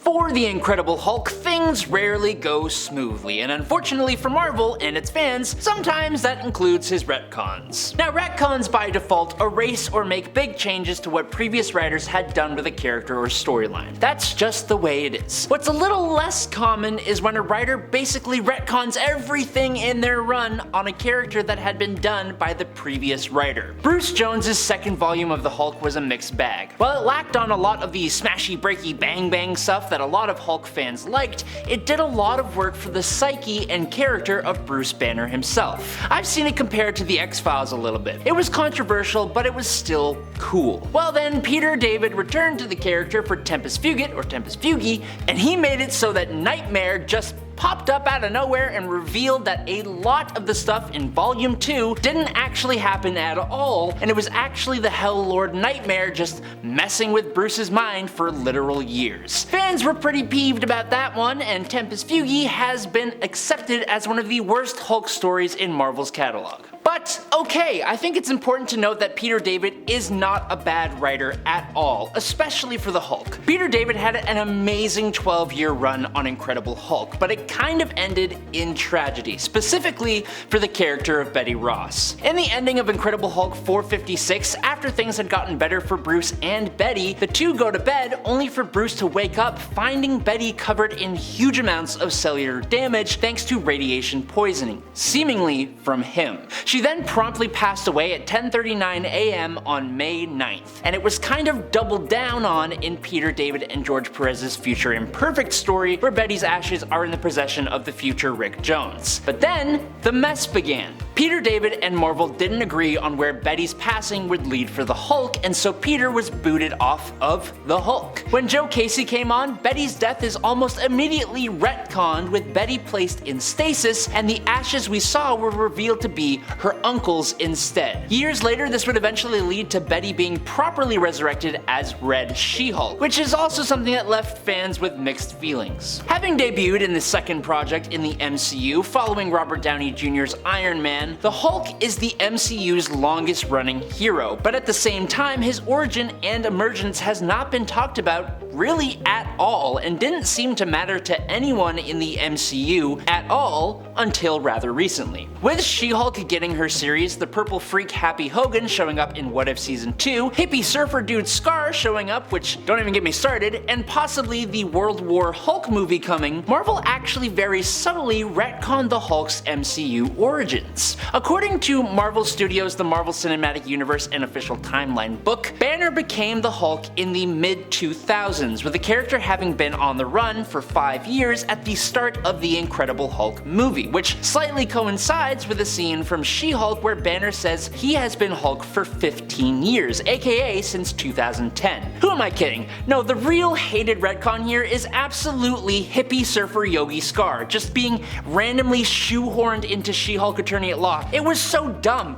For the Incredible Hulk, things rarely go smoothly, and unfortunately for Marvel and its fans, sometimes that includes his retcons. Now, retcons by default erase or make big changes to what previous writers had done with a character or storyline. That's just the way it is. What's a little less common is when a writer basically retcons everything in their run on a character that had been done by the previous writer. Bruce Jones's second volume of the Hulk was a mixed bag. While it lacked on a lot of the smashy breaky bang bang stuff that a lot of Hulk fans liked, it did a lot of work for the psyche and character of Bruce Banner himself. I've seen it compared to the X-Files a little bit. It was controversial, but it was still cool. Well then, Peter David returned to the character for Tempus Fugit, or Tempus Fugi, and he made it so that Nightmare just popped up out of nowhere and revealed that a lot of the stuff in Volume 2 didn't actually happen at all, and it was actually the Hell Lord Nightmare just messing with Bruce's mind for literal years. Fans were pretty peeved about that one, and Tempus Fugi has been accepted as one of the worst Hulk stories in Marvel's catalog. But okay, I think it's important to note that Peter David is not a bad writer at all, especially for the Hulk. Peter David had an amazing 12-year run on Incredible Hulk, but it kind of ended in tragedy, specifically for the character of Betty Ross. In the ending of Incredible Hulk 456, after things had gotten better for Bruce and Betty, the two go to bed only for Bruce to wake up finding Betty covered in huge amounts of cellular damage thanks to radiation poisoning, seemingly from him. She then promptly passed away at 10:39 a.m. on May 9th, and it was kind of doubled down on in Peter David and George Perez's Future Imperfect story, where Betty's ashes are in the possession of the future Rick Jones. But then, the mess began. Peter David and Marvel didn't agree on where Betty's passing would lead for the Hulk, and so Peter was booted off of the Hulk. When Joe Casey came on, Betty's death is almost immediately retconned, with Betty placed in stasis, and the ashes we saw were revealed to be her uncle's instead. Years later, this would eventually lead to Betty being properly resurrected as Red She-Hulk, which is also something that left fans with mixed feelings. Having debuted in the second project in the MCU following Robert Downey Jr.'s Iron Man, the Hulk is the MCU's longest running hero, but at the same time his origin and emergence has not been talked about really at all, and didn't seem to matter to anyone in the MCU at all until rather recently. With She-Hulk getting her series, the purple freak Happy Hogan showing up in What If Season 2, hippie surfer dude Scar showing up, which don't even get me started, and possibly the World War Hulk movie coming, Marvel actually very subtly retconned the Hulk's MCU origins. According to Marvel Studios' The Marvel Cinematic Universe and Official Timeline book, Banner became the Hulk in the mid-2000s, with the character having been on the run for 5 years at the start of the Incredible Hulk movie, which slightly coincides with a scene from She-Hulk where Banner says he has been Hulk for 15 years, aka since 2010. Who am I kidding? No, the real hated retcon here is absolutely hippie surfer Yogi Scar, just being randomly shoehorned into She-Hulk Attorney at Law. It was so dumb.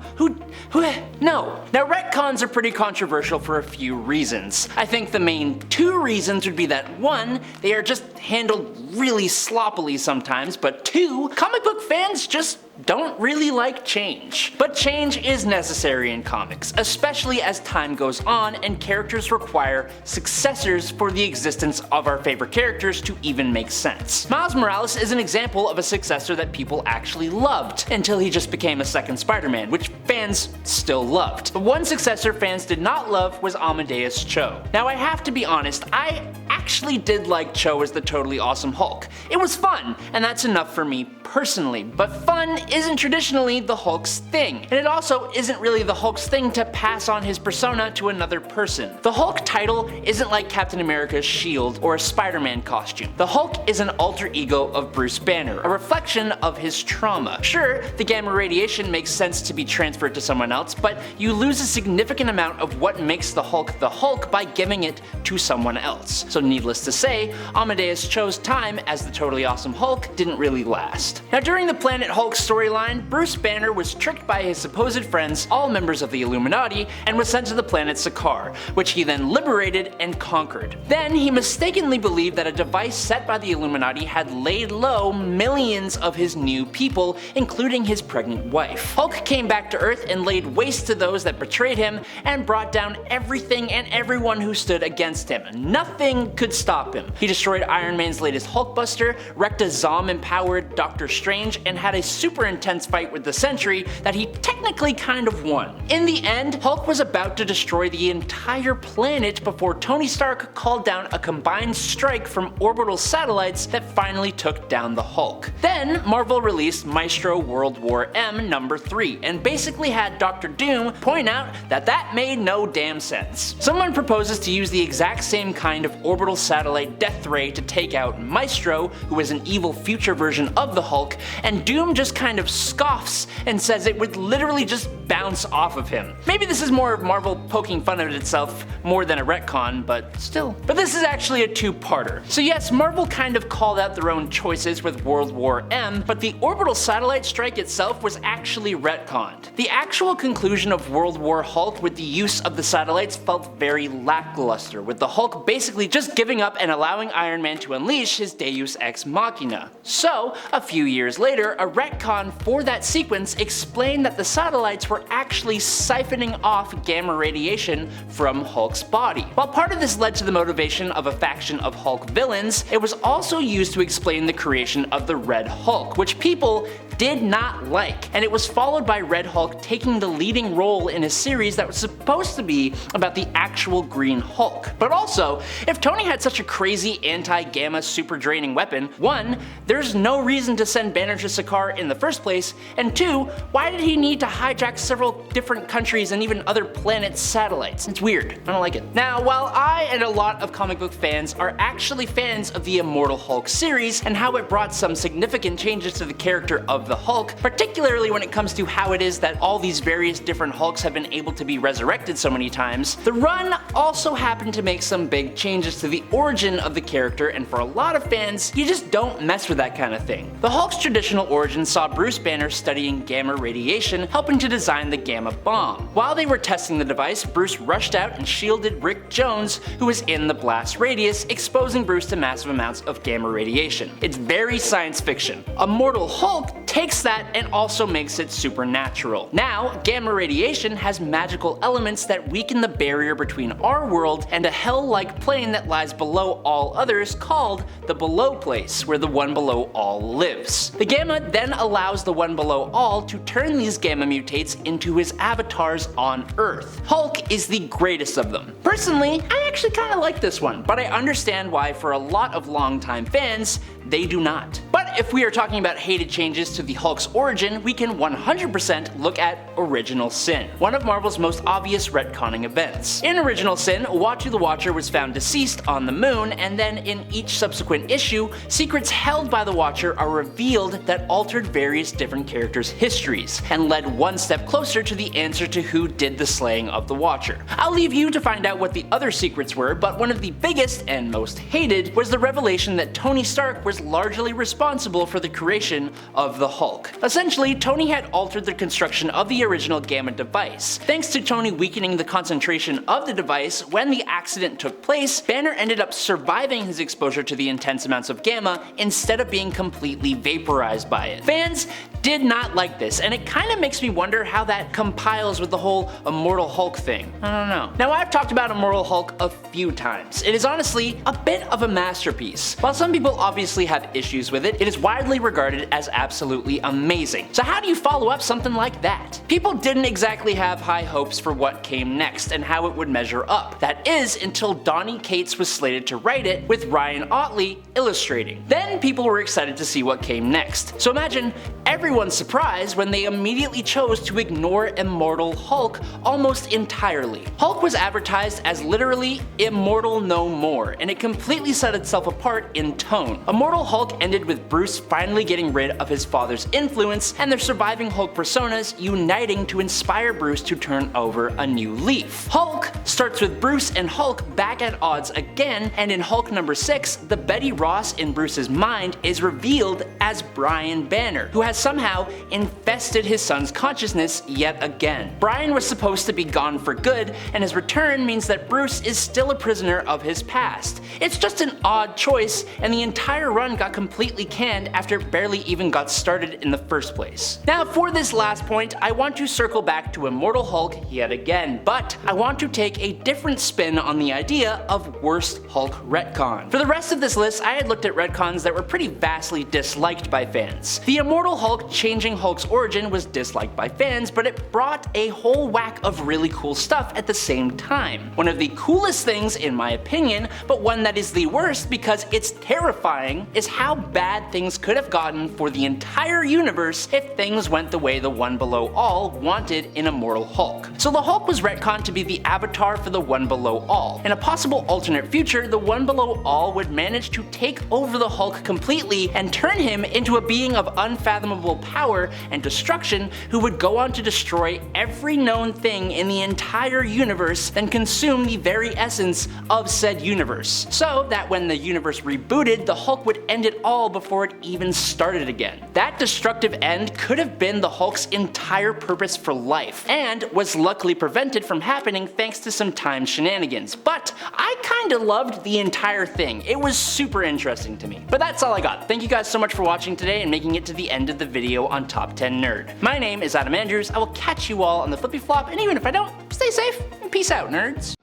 No. Now, retcons are pretty controversial for a few reasons. I think the main two reasons would be that 1, they are just handled really sloppily sometimes, but 2, comic book fans just don't really like change. But change is necessary in comics, especially as time goes on and characters require successors for the existence of our favorite characters to even make sense. Miles Morales is an example of a successor that people actually loved, until he just became a second Spider-Man, which fans still loved. But one successor fans did not love was Amadeus Cho. Now, I have to be honest, I actually did like Cho as the totally awesome Hulk. It was fun, and that's enough for me personally, but fun isn't traditionally the Hulk's thing, and it also isn't really the Hulk's thing to pass on his persona to another person. The Hulk title isn't like Captain America's shield or a Spider-Man costume. The Hulk is an alter ego of Bruce Banner, a reflection of his trauma. Sure, the gamma radiation makes sense to be transferred to someone else, but you lose a significant amount of what makes the Hulk by giving it to someone else. So needless to say, Amadeus Cho's time as the totally awesome Hulk didn't really last. Now, during the Planet Hulk storyline, Bruce Banner was tricked by his supposed friends, all members of the Illuminati, and was sent to the planet Sakaar, which he then liberated and conquered. Then he mistakenly believed that a device set by the Illuminati had laid low millions of his new people, including his pregnant wife. Hulk came back to Earth and laid waste to those that betrayed him, and brought down everything and everyone who stood against him. Nothing nothing could stop him. He destroyed Iron Man's latest Hulkbuster, wrecked a Zom-empowered Doctor Strange, and had a super intense fight with the Sentry that he technically kind of won. In the end, Hulk was about to destroy the entire planet before Tony Stark called down a combined strike from orbital satellites that finally took down the Hulk. Then, Marvel released Maestro World War M number 3, and basically had Dr. Doom point out that that made no damn sense. Someone proposes to use the exact same kind of orbital satellite death ray to take out Maestro, who is an evil future version of the Hulk, and Doom just kind of scoffs and says it would literally just bounce off of him. Maybe this is more of Marvel poking fun at itself more than a retcon, but still. But this is actually a two-parter. So yes, Marvel kind of called out their own choices with World War M, but the orbital satellite strike itself was actually retconned. The actual conclusion of World War Hulk with the use of the satellites felt very lackluster, with the Hulk basically just giving up and allowing Iron Man to unleash his Deus Ex Machina. So, a few years later, a retcon for that sequence explained that the satellites were actually siphoning off gamma radiation from Hulk's body. While part of this led to the motivation of a faction of Hulk villains, it was also used to explain the creation of the Red Hulk, which people did not like, and it was followed by Red Hulk taking the leading role in a series that was supposed to be about the actual Green Hulk. But also, if Tony had such a crazy anti-gamma super draining weapon, 1, there's no reason to send Banner to Sakaar in the first place, and 2, why did he need to hijack several different countries and even other planets' satellites? It's weird. I don't like it. Now, while I and a lot of comic book fans are actually fans of the Immortal Hulk series and how it brought some significant changes to the character of the Hulk, particularly when it comes to how it is that all these various different Hulks have been able to be resurrected so many times, the run also happened to make some big changes to the origin of the character, and for a lot of fans, you just don't mess with that kind of thing. The Hulk's traditional origin saw Bruce Banner studying gamma radiation, helping to design the gamma bomb. While they were testing the device, Bruce rushed out and shielded Rick Jones, who was in the blast radius, exposing Bruce to massive amounts of gamma radiation. It's very science fiction. Immortal Hulk takes that and also makes it supernatural. Now, gamma radiation has magical elements that weaken the barrier between our world and a hell-like plane that lies below all others called the Below Place, where the One Below All lives. The gamma then allows the One Below All to turn these gamma mutates into his avatars on Earth. Hulk is the greatest of them. Personally, I actually kinda like this one, but I understand why for a lot of longtime fans, they do not. But if we are talking about hated changes to the Hulk's origin, we can 100% look at Original Sin, one of Marvel's most obvious retconning events. In Original Sin, Uatu the Watcher was found deceased on the moon, and then in each subsequent issue, secrets held by the Watcher are revealed that altered various different characters' histories, and led one step closer to the answer to who did the slaying of the Watcher. I'll leave you to find out what the other secrets were, but one of the biggest and most hated was the revelation that Tony Stark was largely responsible for the creation of the Hulk. Essentially, Tony had altered the construction of the original gamma device. Thanks to Tony weakening the concentration of the device, when the accident took place, Banner ended up surviving his exposure to the intense amounts of gamma instead of being completely vaporized by it. Fans did not like this, and it kinda makes me wonder how that compiles with the whole Immortal Hulk thing. I don't know. Now, I've talked about Immortal Hulk a few times. It is honestly a bit of a masterpiece. While some people obviously have issues with it, it is widely regarded as absolutely amazing. So how do you follow up something like that? People didn't exactly have high hopes for what came next and how it would measure up. That is until Donny Cates was slated to write it, with Ryan Ottley illustrating. Then people were excited to see what came next. So imagine everyone's surprise when they immediately chose to ignore Immortal Hulk almost entirely. Hulk was advertised as literally immortal no more, and it completely set itself apart in tone. Immortal Hulk ended with Bruce finally getting rid of his father's influence and their surviving Hulk personas uniting to inspire Bruce to turn over a new leaf. Hulk starts with Bruce and Hulk back at odds again, and in Hulk number 6, the Betty Ross in Bruce's mind is revealed as Brian Banner, who has somehow somehow infested his son's consciousness yet again. Brian was supposed to be gone for good, and his return means that Bruce is still a prisoner of his past. It's just an odd choice, and the entire run got completely canned after it barely even got started in the first place. Now for this last point, I want to circle back to Immortal Hulk yet again, but I want to take a different spin on the idea of worst Hulk retcon. For the rest of this list, I had looked at retcons that were pretty vastly disliked by fans. The Immortal Hulk changing Hulk's origin was disliked by fans, but it brought a whole whack of really cool stuff at the same time. One of the coolest things in my opinion, but one that is the worst because it's terrifying, is how bad things could have gotten for the entire universe if things went the way the One Below All wanted in Immortal Hulk. So the Hulk was retconned to be the avatar for the One Below All. In a possible alternate future, the One Below All would manage to take over the Hulk completely and turn him into a being of unfathomable power and destruction who would go on to destroy every known thing in the entire universe and consume the very essence of said universe. So that when the universe rebooted, the Hulk would end it all before it even started again. That destructive end could have been the Hulk's entire purpose for life, and was luckily prevented from happening thanks to some time shenanigans. But I kinda loved the entire thing. It was super interesting to me. But that's all I got. Thank you guys so much for watching today and making it to the end of the video on Top 10 Nerd. My name is Adam Andrews. I will catch you all on the flippy flop, and even if I don't, stay safe and peace out, nerds.